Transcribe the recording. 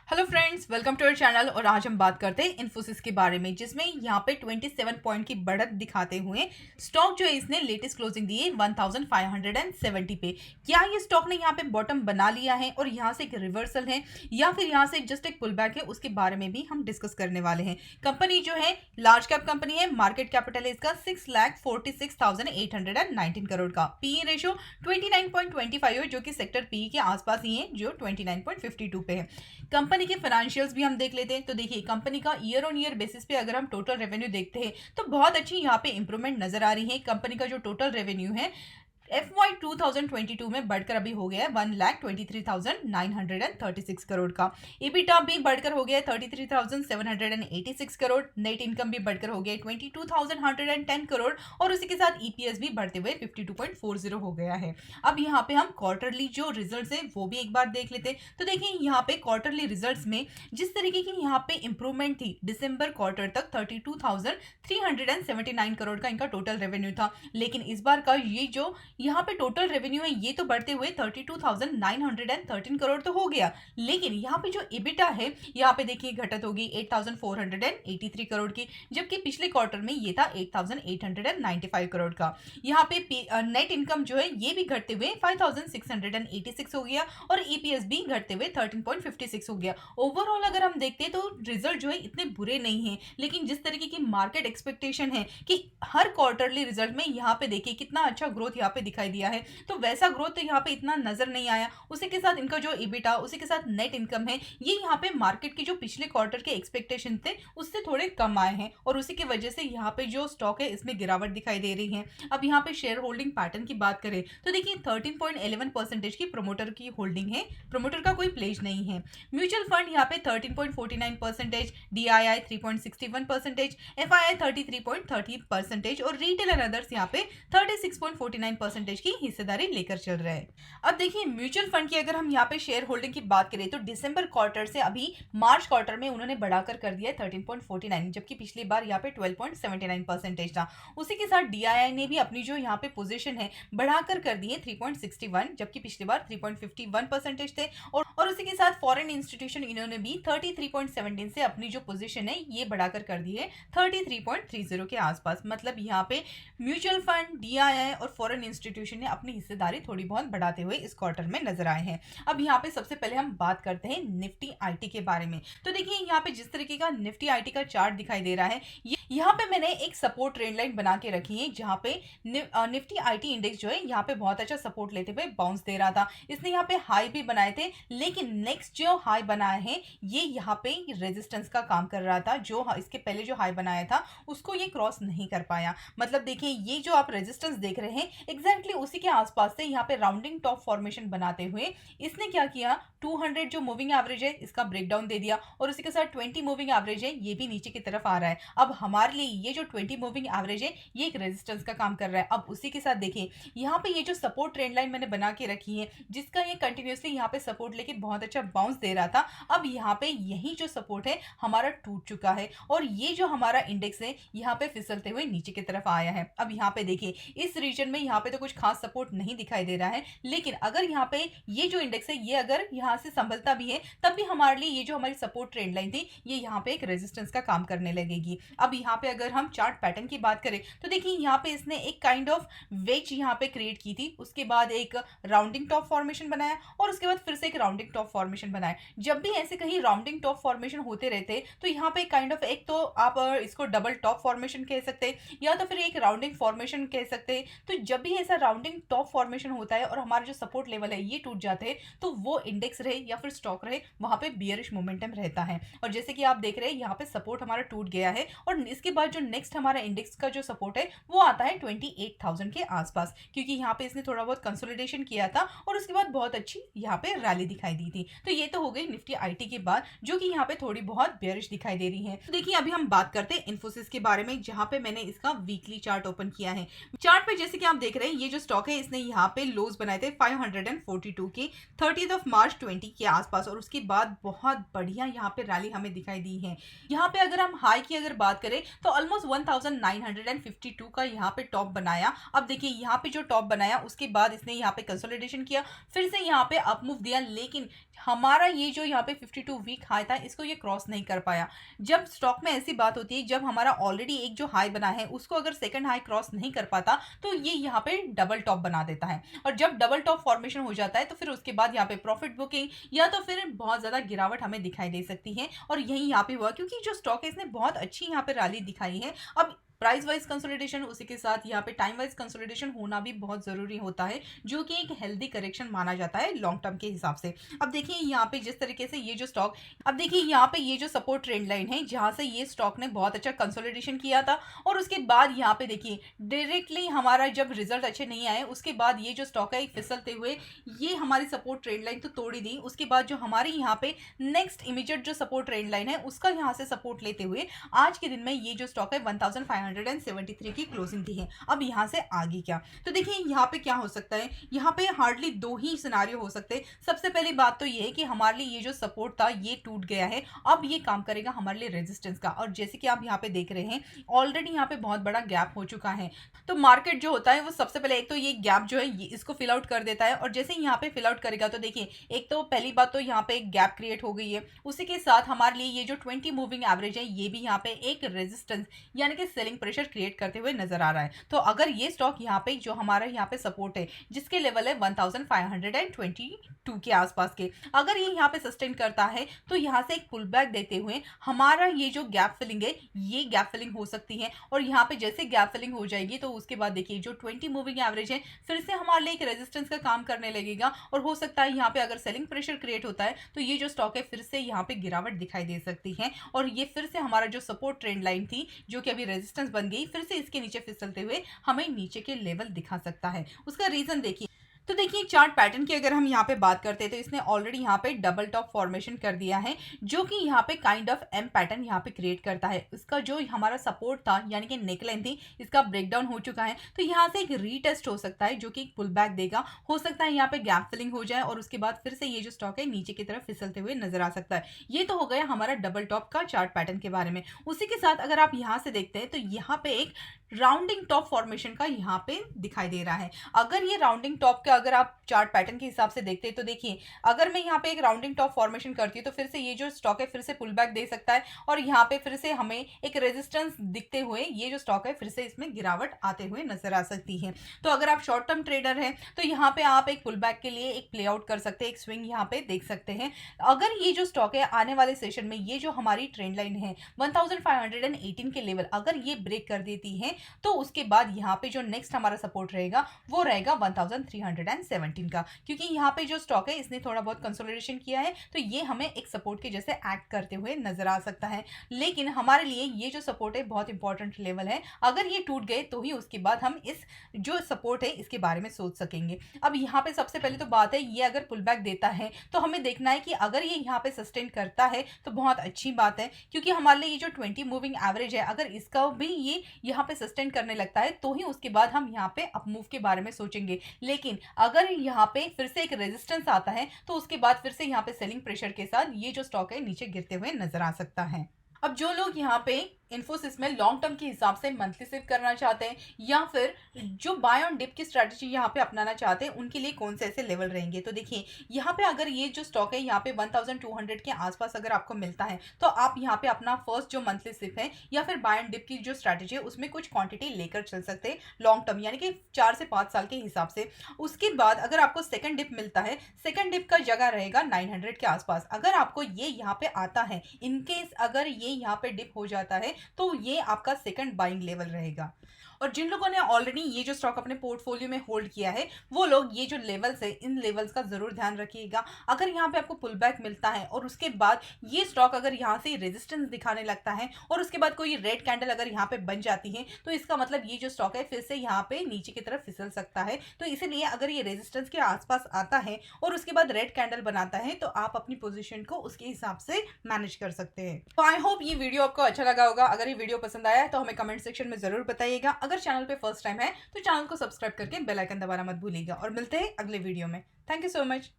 Hello friends, welcome to our channel. और आज हम बात करते हैं इन्फोसिस के बारे में, जिसमें यहाँ पे 27 पॉइंट की बढ़त दिखाते हुए स्टॉक जो है इसने लेटेस्ट क्लोजिंग दी है 1570 पे। क्या ये स्टॉक ने यहाँ पे बॉटम बना लिया है और यहाँ से एक रिवर्सल है या फिर यहाँ से जस्ट एक पुल बैक है, उसके बारे में भी हम डिस्कस करने वाले हैं। कंपनी जो है लार्ज कैप कंपनी है, मार्केट कैपिटल है इसका 6,46,819 करोड़ का। पीई रेशियो 29.25 है, जो कि सेक्टर पीई के आसपास ही है, जो 29.52 पे है। कंपनी के फाइनेंशियल्स भी हम देख लेते हैं। तो देखिए, कंपनी का ईयर ऑन ईयर बेसिस पे अगर हम टोटल रेवेन्यू देखते हैं तो बहुत अच्छी यहाँ पे इंप्रूवमेंट नजर आ रही है। कंपनी का जो टोटल रेवेन्यू है FY 2022 में बढ़कर अभी हो गया है 1,23,936 करोड़ का। EBITDA भी बढ़कर हो गया है 33,786 करोड़। नेट इनकम भी बढ़कर हो गया है 22,110 करोड़ और उसी के साथ EPS भी बढ़ते हुए 52.40 हो गया है। अब यहाँ पे हम क्वार्टरली जो रिजल्ट्स है वो भी एक बार देख लेते हैं। तो देखिए, यहाँ पे क्वार्टरली रिजल्ट्स में जिस तरीके की यहाँ पे इंप्रूवमेंट थी, दिसंबर क्वार्टर तक 32,379 करोड़ का इनका टोटल रेवेन्यू था, लेकिन इस बार का ये जो यहाँ पे टोटल रेवेन्यू है ये तो बढ़ते हुए 32,913 करोड़ तो हो गया, लेकिन यहाँ पे जो EBITDA है यहाँ पे देखिए घटत होगी 8,483 करोड़ की, जबकि पिछले क्वार्टर में ये था 8,895 करोड़ का। यहाँ पे नेट इनकम जो है ये भी घटते हुए 5,686 हो गया और EPS भी घटते हुए 13.56 हो गया। ओवरऑल अगर हम देखते हैं तो रिजल्ट जो है इतने बुरे नहीं है, लेकिन जिस तरीके की मार्केट एक्सपेक्टेशन है कि हर क्वार्टरली रिजल्ट में यहाँ पे देखिए कितना अच्छा ग्रोथ यहाँ पे दिखाई दिया है, तो वैसा ग्रोथ तो यहाँ पे इतना नजर नहीं आया। उसी के साथ इनका जो EBITDA, उसी के साथ नेट इनकम है, ये यहाँ पे मार्केट के जो पिछले क्वार्टर के एक्सपेक्टेशन थे उससे थोड़े कम आए हैं और उसी की वजह से यहाँ पे जो स्टॉक है इसमें गिरावट दिखाई दे रही है। अब यहाँ पे शेयर होल्डिंग पैटर्न की बात करें तो देखिए 13.11% की प्रमोटर की होल्डिंग है, प्रमोटर का कोई प्लेज नहीं है। म्यूचुअल फंड यहाँ पे 13.49%, DII 3.61%, FII 33.30% और रिटेल एंड अदर्स यहाँ पे 36.49% की हिस्सेदारी लेकर चल रहे हैं। अब देखिए, म्यूचुअल फंड की अगर हम यहाँ पे शेयर होल्डिंग की बात करें तो दिसंबर क्वार्टर से अभी मार्च क्वार्टर में उन्होंने बढ़ाकर कर दिया है 13.49, जबकि पिछली बार यहाँ पे 12.79% था। उसी के साथ DII ने भी अपनी जो यहाँ पे पोजीशन है बढ़ाकर कर दी है 3.61, जबकि पिछली बार 3.51% थे और उसी के साथ फॉरेन इंस्टीट्यूशन इन्होंने भी 33.17 से अपनी जो पोजीशन है ये बढ़ाकर कर दी है 33.30 के आसपास। मतलब यहाँ पे म्यूचुअल फंड, DII और फॉरेन इंस्टीट्यूशन ने अपनी हिस्सेदारी थोड़ी बहुत बढ़ाते हुए इस क्वार्टर में नजर आए हैं। अब यहाँ पे सबसे पहले हम बात करते हैं निफ्टी IT के बारे में। तो देखिए, यहाँ पे जिस तरीके का निफ्टी IT का चार्ट दिखाई दे रहा है, यहाँ पे मैंने एक सपोर्ट ट्रेंड लाइन बना के रखी है, जहाँ पे निफ्टी IT इंडेक्स जो है यहाँ पे बहुत अच्छा सपोर्ट लेते हुए बाउंस दे रहा था। इसने यहाँ पे हाई भी बनाए थे, लेकिन नेक्स्ट जो हाई बनाए हैं ये यहाँ पे रेजिस्टेंस का काम कर रहा था। जो इसके पहले जो हाई बनाया था उसको ये क्रॉस नहीं कर पाया। मतलब देखिए, ये जो आप रेजिस्टेंस देख रहे हैं एग्जैक्टली उसी के आसपास से यहाँ पे राउंडिंग टॉप फॉर्मेशन बनाते हुए इसने क्या किया, 200 जो मूविंग एवरेज है इसका ब्रेकडाउन दे दिया और उसी के साथ 20 मूविंग एवरेज है ये भी नीचे की तरफ आ रहा है। अब हमारे लिए ये जो 20 मूविंग एवरेज है ये एक रेजिस्टेंस का काम कर रहा है। अब उसी के साथ देखिए, यहाँ पे ये जो सपोर्ट ट्रेंड लाइन मैंने बना के रखी है, जिसका ये कंटिन्यूसली यहाँ पे सपोर्ट लेके बहुत अच्छा बाउंस दे रहा था, अब यहाँ पे यही जो सपोर्ट है हमारा टूट चुका है और ये जो हमारा इंडेक्स है यहाँ पे फिसलते हुए नीचे की तरफ आया है। अब यहाँ पे देखिए, इस रीजन में यहाँ पे तो कुछ खास सपोर्ट नहीं दिखाई दे रहा है, लेकिन अगर यहाँ पे ये जो इंडेक्स है ये अगर यहाँ से संभलता भी है तब भी हमारे लिए ये जो हमारी सपोर्ट ट्रेंड लाइन थी ये यहाँ पे एक रेजिस्टेंस का काम करने लगेगी। अब यहाँ पे अगर हम चार्ट पैटर्न की बात करें तो देखिए, यहाँ पे इसने एक काइंड ऑफ वेज यहाँ पे क्रिएट की थी, उसके बाद एक राउंडिंग टॉप फॉर्मेशन बनाया और उसके बाद फिर से एक राउंडिंग टॉप फॉर्मेशन बनाया। जब भी ऐसे कहीं राउंडिंग टॉप फॉर्मेशन होते रहते तो यहाँ पे काइंड ऑफ एक तो आप इसको डबल टॉप फॉर्मेशन कह सकते हैं या तो फिर एक राउंडिंग फॉर्मेशन कह सकते हैं। तो जब भी ऐसा राउंडिंग टॉप फॉर्मेशन होता है और हमारा जो सपोर्ट लेवल है ये टूट जाते हैं तो वो इंडेक्स रहे या फिर स्टॉक रहे वहां पे बियरिश मोमेंटम रहता है। और जैसे कि आप देख रहे हैं यहाँ पे सपोर्ट हमारा टूट गया है और इसके बाद जो नेक्स्ट हमारा इंडेक्स का जो सपोर्ट है वो आता है 28,000 के आसपास, क्योंकि यहाँ पे इसने थोड़ा बहुत कंसोलिडेशन किया था और उसके बाद बहुत अच्छी यहाँ पे रैली दिखाई दी थी। तो ये तो हो गई निफ्टी IT की बात, जो कि यहाँ पे थोड़ी बहुत बेयरिश दिखाई दे रही है। तो देखिए, अभी हम बात करते हैं इन्फोसिस के बारे में, जहां पे मैंने इसका वीकली चार्ट ओपन किया है। चार्ट पे जैसे कि आप देख रहे हैं ये जो स्टॉक है इसने यहाँ पे लोज बनाए थे 542 के 30 मार्च 20 के आसपास और उसके बाद बहुत बढ़िया यहाँ पे रैली हमें दिखाई दी है। यहाँ पे अगर हम हाई की अगर बात करें तो ऑलमोस्ट 1952 का यहाँ पे टॉप बनाया। अब देखिए, यहाँ पे जो टॉप बनाया उसके बाद इसने यहाँ पे कंसोलिडेशन किया, फिर से यहाँ पे अप मूव दिया, लेकिन हमारा ये जो यहाँ पे 52 वीक हाई था इसको ये क्रॉस नहीं कर पाया। जब स्टॉक में ऐसी बात होती है, जब हमारा ऑलरेडी एक जो हाई बना है उसको अगर सेकंड हाई क्रॉस नहीं कर पाता तो ये यहाँ पे डबल टॉप बना देता है, और जब डबल टॉप फॉर्मेशन हो जाता है तो फिर उसके बाद यहाँ पे प्रॉफिट बुकिंग या तो फिर बहुत ज़्यादा गिरावट हमें दिखाई दे सकती है। और यही यहाँ पे हुआ, क्योंकि जो स्टॉक है इसने बहुत अच्छी यहाँ पे रैली दिखाई है। अब प्राइस वाइज कंसोलिडेशन, उसी के साथ यहाँ पे टाइम वाइज कंसोलिडेशन होना भी बहुत ज़रूरी होता है, जो कि एक हेल्दी करेक्शन माना जाता है लॉन्ग टर्म के हिसाब से। अब देखिए यहाँ पे जिस तरीके से ये जो स्टॉक, अब देखिए यहाँ पे ये जो सपोर्ट ट्रेंड लाइन है जहाँ से ये स्टॉक ने बहुत अच्छा कंसोलिडेशन किया था, और उसके बाद यहाँ पे देखिए डायरेक्टली हमारा जब रिजल्ट अच्छे नहीं आए उसके बाद ये जो स्टॉक है फिसलते हुए ये हमारी सपोर्ट ट्रेंड लाइन तो तोड़ी दी। उसके बाद जो हमारी यहाँ पे नेक्स्ट इमीडिएट जो सपोर्ट ट्रेंड लाइन है उसका यहाँ से सपोर्ट लेते हुए आज के दिन में ये जो स्टॉक है 1573 की क्लोजिंग दी है। अब यहाँ से आगे क्या, तो देखिए यहाँ पे क्या हो सकता है, यहाँ पे हार्डली दो ही सिनारियो हो सकते हैं। सबसे पहली बात तो ये है कि हमारे लिए ये जो सपोर्ट था ये टूट गया है, अब ये काम करेगा हमारे लिए रेजिस्टेंस का। और जैसे कि आप यहाँ पे देख रहे हैं ऑलरेडी यहाँ पे बहुत बड़ा गैप हो चुका है, तो मार्केट जो होता है वो सबसे पहले एक तो ये गैप जो है ये इसको फिल आउट कर देता है, और जैसे ही यहाँ पे फिल आउट करेगा तो देखिए एक तो पहली बात तो यहाँ पे एक गैप क्रिएट हो गई है, उसी के साथ हमारे लिए ये जो 20 मूविंग एवरेज है ये भी यहाँ पे एक रेजिस्टेंस यानी कि सेलिंग प्रेशर क्रिएट करते हुए नजर आ रहा है। तो अगर ये स्टॉक यहाँ पे जो हमारा यहाँ पे सपोर्ट है जिसके लेवल है 1522 के आसपास के, अगर ये यहाँ पे सस्टेन करता है तो यहाँ से एक पुल बैक देते हुए हमारा ये जो गैप फिलिंग है ये गैप फिलिंग हो सकती है। और यहाँ पे जैसे गैप फिलिंग हो जाएगी तो उसके बाद देखिए जो 20 मूविंग एवरेज है फिर से हमारे लिए एक रेजिस्टेंस का काम करने लगेगा, और हो सकता है यहाँ पे अगर सेलिंग प्रेशर क्रिएट होता है तो ये जो स्टॉक है फिर से यहाँ पे गिरावट दिखाई दे सकती है, और ये फिर से हमारा जो सपोर्ट ट्रेंड लाइन थी जो कि अभी रेजिस्टेंस बन गई फिर से इसके नीचे फिसलते हुए हमें नीचे के लेवल दिखा सकता है। उसका रीजन देखिए, तो देखिए चार्ट पैटर्न की अगर हम यहाँ पे बात करते हैं तो इसने ऑलरेडी यहाँ पे डबल टॉप फॉर्मेशन कर दिया है, जो कि यहाँ पे काइंड ऑफ एम पैटर्न यहाँ पे क्रिएट करता है। इसका जो हमारा सपोर्ट था यानी कि नेकलाइन थी इसका ब्रेकडाउन हो चुका है, तो यहाँ से एक रीटेस्ट हो सकता है जो कि एक पुल बैक देगा। हो सकता है यहाँ पे गैप फिलिंग हो जाए और उसके बाद फिर से ये जो स्टॉक है नीचे की तरफ फिसलते हुए नजर आ सकता है। ये तो हो गया हमारा डबल टॉप का चार्ट पैटर्न के बारे में। उसी के साथ अगर आप यहाँ से देखते हैं तो यहाँ पे एक राउंडिंग टॉप फॉर्मेशन का यहाँ पे दिखाई दे रहा है। अगर ये राउंडिंग टॉप का अगर आप चार्ट पैटर्न के हिसाब से देखते हैं तो देखिए अगर मैं यहाँ पे एक राउंडिंग टॉप फॉर्मेशन करती हूँ तो फिर से ये जो स्टॉक है फिर से पुल बैक दे सकता है, और यहाँ पे फिर से हमें एक रेजिस्टेंस दिखते हुए ये जो स्टॉक है फिर से इसमें गिरावट आते हुए नजर आ सकती है। तो अगर आप शॉर्ट टर्म ट्रेडर हैं तो यहाँ पे आप एक पुल बैक के लिए एक प्ले आउट कर सकते हैं, एक स्विंग यहाँ पे देख सकते हैं। अगर ये जो स्टॉक है आने वाले सेशन में ये जो हमारी ट्रेंड लाइन है 1518 के लेवल अगर ये ब्रेक कर देती है तो उसके बाद यहाँ पे जो नेक्स्ट हमारा सपोर्ट रहेगा वो रहेगा 1317 का, क्योंकि यहाँ पे जो स्टॉक है इसने थोड़ा बहुत कंसोलिडेशन किया है तो ये हमें एक सपोर्ट के जैसे एक्ट करते हुए नजर आ सकता है। लेकिन हमारे लिए ये जो सपोर्ट है बहुत इंपॉर्टेंट लेवल है, अगर ये टूट गए तो ही उसके बाद हम इस जो सपोर्ट है इसके बारे में सोच सकेंगे। अब यहाँ पे सबसे पहले तो बात है ये अगर पुल बैक देता है तो हमें देखना है कि अगर ये यहाँ पे सस्टेन करता है तो बहुत अच्छी बात है, क्योंकि हमारे लिए ये जो 20 मूविंग एवरेज है अगर इसका भी ये यहाँ पे सस्टेन करने लगता है तो ही उसके बाद हम यहाँ पे अप मूव के बारे में सोचेंगे। लेकिन अगर यहाँ पे फिर से एक रेजिस्टेंस आता है तो उसके बाद फिर से यहाँ पे सेलिंग प्रेशर के साथ ये जो स्टॉक है नीचे गिरते हुए नजर आ सकता है। अब जो लोग यहाँ पे इन्फोसिस में लॉन्ग टर्म के हिसाब से मंथली सेव करना चाहते हैं या फिर जो बाय ऑन डिप की स्ट्रैटेजी यहाँ पे अपनाना चाहते हैं उनके लिए कौन से ऐसे लेवल रहेंगे, तो देखिए यहाँ पे अगर ये जो स्टॉक है यहाँ पे 1200 के आसपास अगर आपको मिलता है तो आप यहाँ पे अपना फर्स्ट जो मंथली सिप है या फिर बाय ऑन डिप की जो स्ट्रैटेजी है उसमें कुछ क्वांटिटी लेकर चल सकते हैं लॉन्ग टर्म यानी कि 4 से 5 साल के हिसाब से। उसके बाद अगर आपको सेकंड डिप मिलता है, सेकंड डिप का जगह रहेगा 900 के आसपास। अगर आपको ये यहाँ पे आता है इनकेस अगर ये यहाँ पे डिप हो जाता है तो ये आपका सेकंड बाइंग लेवल रहेगा। और जिन लोगों ने ऑलरेडी ये जो स्टॉक अपने पोर्टफोलियो में होल्ड किया है वो लोग ये जो लेवल्स है इन लेवल्स का जरूर ध्यान रखिएगा। अगर यहाँ पे आपको पुल बैक मिलता है और उसके बाद ये स्टॉक अगर यहाँ से रेजिस्टेंस दिखाने लगता है और उसके बाद कोई रेड कैंडल अगर यहाँ पे बन जाती है तो इसका मतलब ये जो स्टॉक है फिर से यहाँ पे नीचे की तरफ फिसल सकता है। तो इसीलिए अगर ये रेजिस्टेंस के आसपास आता है और उसके बाद रेड कैंडल बनाता है तो आप अपनी पोजीशन को उसके हिसाब से मैनेज कर सकते हैं। तो आई होप ये वीडियो आपको अच्छा लगा होगा। अगर ये वीडियो पसंद आया है तो हमें कमेंट सेक्शन में जरूर बताइएगा। अगर चैनल पे फर्स्ट टाइम है तो चैनल को सब्सक्राइब करके बेल आइकन दबाना मत भूलिएगा, और मिलते हैं अगले वीडियो में। Thank you so much.